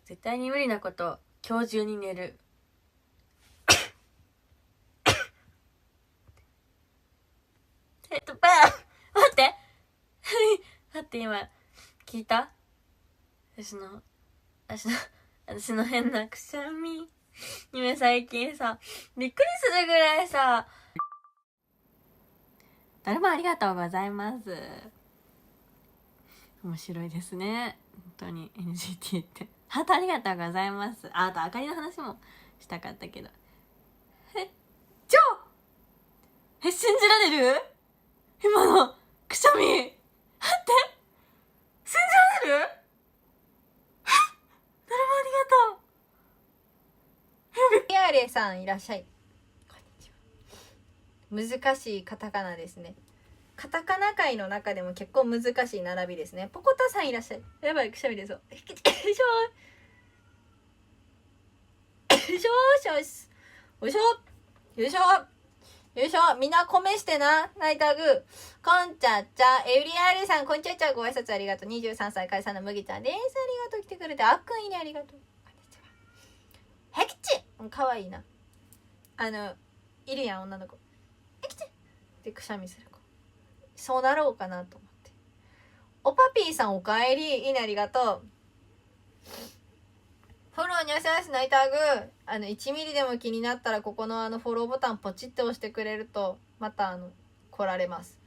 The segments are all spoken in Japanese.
絶対に無理なこと、今日中に寝る。バー待って待って、今聞いた？私の変なくしゃみ。今最近さ、びっくりするぐらいさ、誰もありがとうございます。面白いですね、本当に NGT って。ハートありがとうございます。あとあかりの話もしたかったけど、信じられる？今のくしゃみ、待って、信じられる？誰もありがとう。ピアレさんいらっしゃい。こんにちは。難しいカタカナですね。カタカナ界の中でも結構難しい並びですね。ポコタさんいらっしゃい。やばい、くしゃみですよ。よいしょよいしょよいしょよいしょよいしょよいしょ。みんな米してな。ナイタグこんちゃっちゃ。エウリアールさんこんちゃっちゃ。ご挨拶ありがとう。23歳解散の麦ちゃんです。ありがとう。来てくれて。あっくんいいね、ありがとう。こんにちは。ヘキチかわいいな。いるやん、女の子。ヘキチってくしゃみする子。そうなろうかなと思って。おパピーさんおかえり。いいね、ありがとう。フォローにゃせやすないタグ1ミリでも気になったらここのフォローボタンポチって押してくれるとまた来られます。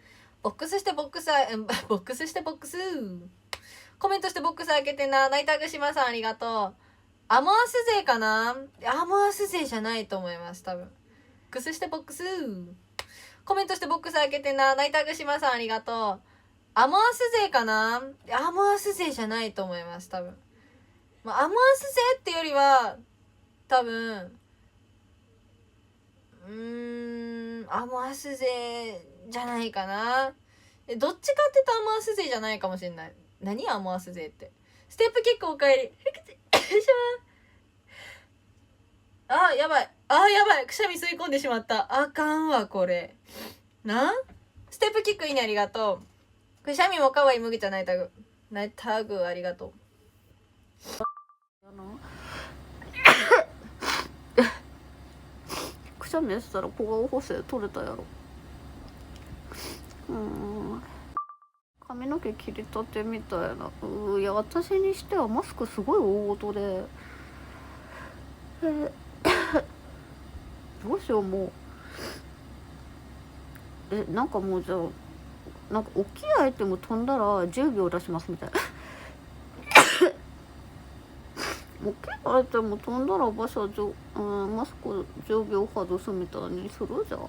ボックスしてボックスボックスしてボックスコメントしてボックス開けてな。ナイタグ島さんありがとう。アモアス勢かな。アモアス勢じゃないと思います多分。ボックスしてボックスコメントしてボックス開けてな。ナイタグ島さんありがとう。アモアス勢かな。アモアス勢じゃないと思います多分。アモアス勢ってよりは多分アモアス勢じゃないかな。どっちかって言うとアモアス勢じゃないかもしれない。何アモアス勢って。ステップキックおかえり。よいしょ。やばい。やばい。くしゃみ吸い込んでしまった。あかんわこれな。ステップキックいいね、ありがとう。くしゃみもかわいい。麦ちゃんナイタグありがとう。くしゃみしたら小顔補正取れたやろ。髪の毛切りたてみたいな。いや、私にしてはマスクすごい大事で、どうしよう。もうなんかもう、じゃあなんか大きいアイテム飛んだら10秒出しますみたいな。大きいアイテム飛んだらマスク10秒外すみたいにするじゃん。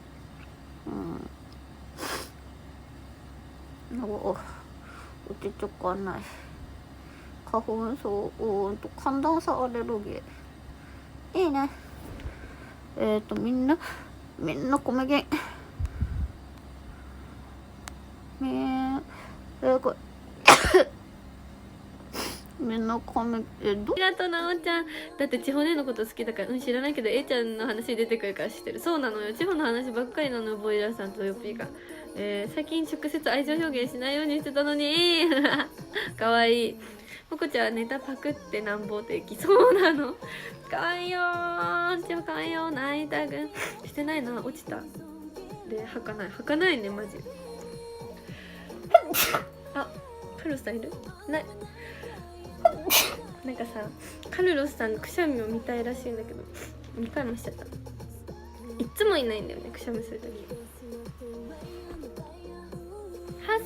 落ち着かない。花粉症寒暖差アレルギー。いいね。みんな米元。これみんな米ありがとうなおちゃん。だって千穂姉のこと好きだから。知らないけど A ちゃんの話出てくるから知ってる。そうなのよ、千穂の話ばっかりなのよ、ボイラーさんとヨッピーが。最近直接愛情表現しないようにしてたのにかわいい。ポコちゃんはネタパクってなんぼ的。そうなの、かわいいよー。超かわいいよ。泣いたぐしてないな。落ちたで吐かないねマジ。カルロスさんいる？ない。なんかさ、カルロスさんのくしゃみを見たいらしいんだけど2回もしちゃった。いっつもいないんだよね、くしゃみするとき。ハス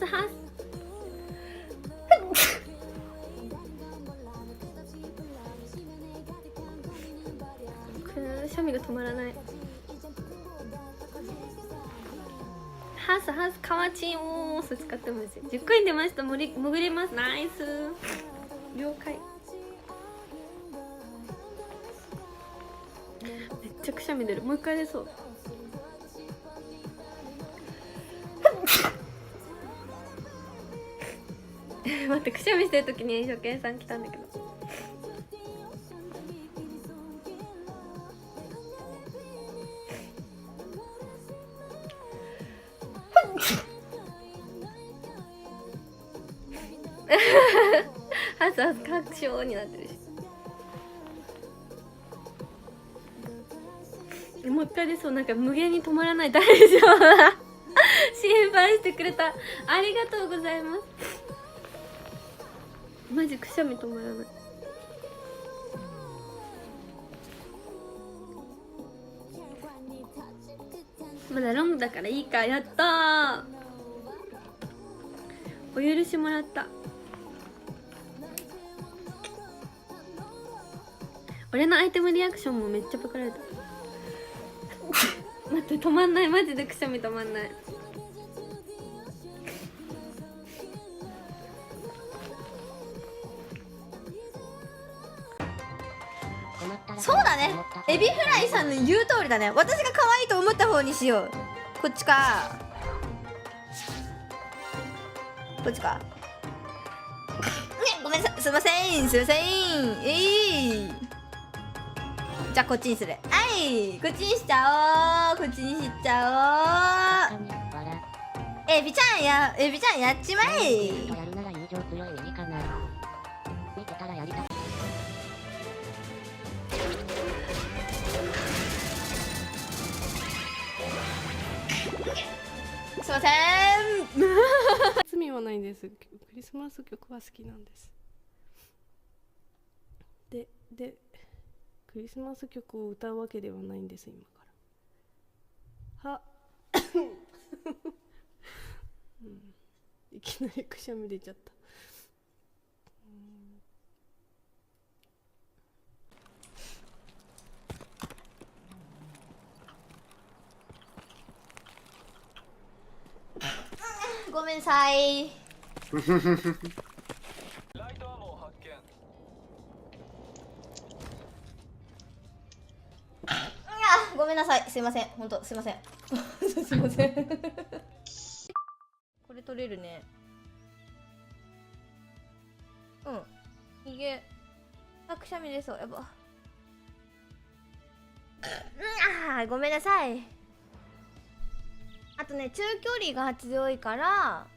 くしゃみが止まらない。ハスかわちんおーす使ってます。10回出ました。潜れます。ナイス了解。めっちゃくしゃみ出る。もう一回出そう。待って、くしゃみしてる時に初見さん来たんだけどハス確証になってるし。もう一回出そう。なんか無限に止まらない。大丈夫だ心配してくれた。ありがとうございます。マジくしゃみ止まらない。まだロングだからいいか。やったー、お許しもらった。俺のアイテムリアクションもめっちゃパクられた待って止まんない。マジでくしゃみ止まんない。そうだね、エビフライさんの言う通りだね。私が可愛いと思った方にしよう。こっちかこっちか。ごめんなさい、すいませんすいません。じゃあこっちにする。はい、こっちにしちゃおう。こっちにしちゃおう。エビちゃんやっちまえ。やるなら友情強いエビかな。見てたらやりたい。すいません罪はないです。クリスマス曲は好きなんです。でクリスマス曲を歌うわけではないんです、今から。いきなりくしゃみ出ちゃった。ごめんなさい。ごめんなさい、すいません、本当すいませんすいませんこれ取れるね。ひげくしゃみ出そう。やばごめんなさい。あとね、中距離が強いから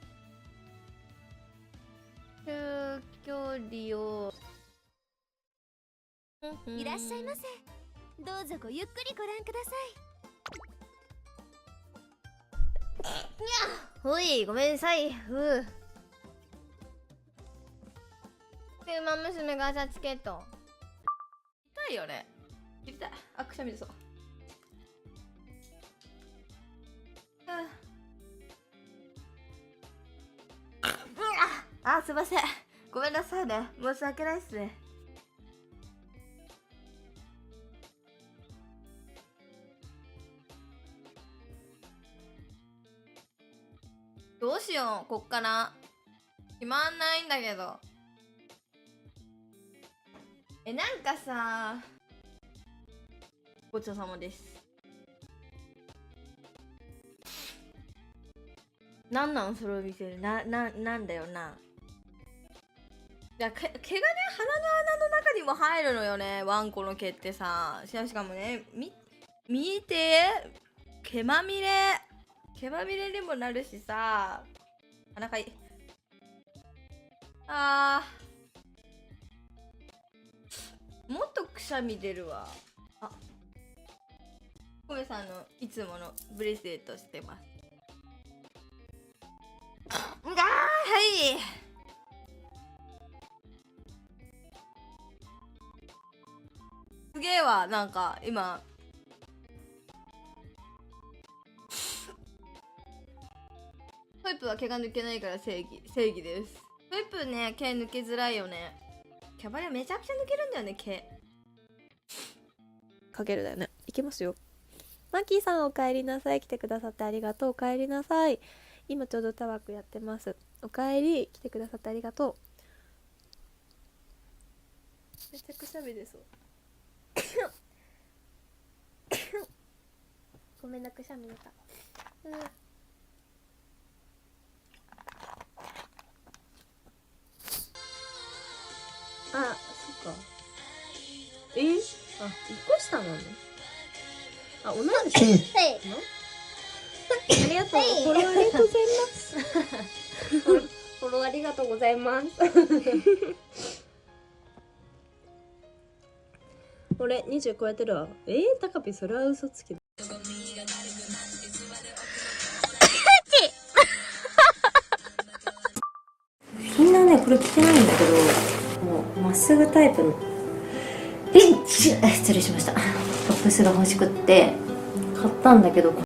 中距離をいらっしゃいませ。どうぞごゆっくりご覧ください。ほい、ごめんなさい。で、ウマ娘ガチャチケット。痛いよね。痛い。あ、くしゃみ出そう。すいません。ごめんなさいね。申し訳ないっすね。どうしよう、こっから決まんないんだけど。なんかさ、ごちそうさまです。なんなんそれを見せる。なんだよな。いや、毛がね、鼻の穴の中にも入るのよね、ワンコの毛ってさ。しかもね、見て、毛まみれにもなるしさ。鼻かい。もっとくしゃみ出るわ。コメさんのいつものブレスレットしてます。はい。すげえわ、なんか今トイプは毛が抜けないから正義です。トイプね、毛抜けづらいよね。キャバレアめちゃくちゃ抜けるんだよね、毛。かけるだよね。いきますよ。マキーさんお帰りなさい。来てくださってありがとう。お帰りなさい。今ちょうどタワークやってます。お帰り。来てくださってありがとう。めっちゃくしゃみ出そう。ごめんな、くしゃみ出た。あ、そっか。あ、1個下なの？あ、同い年の？ありがとう。フォローありがとうございます。フォローありがとうございます。俺20超えてるわ。高ピそれは嘘つきだ。これ着てないんだけど、このまっすぐタイプの失礼しました、トップスが欲しくって買ったんだけど、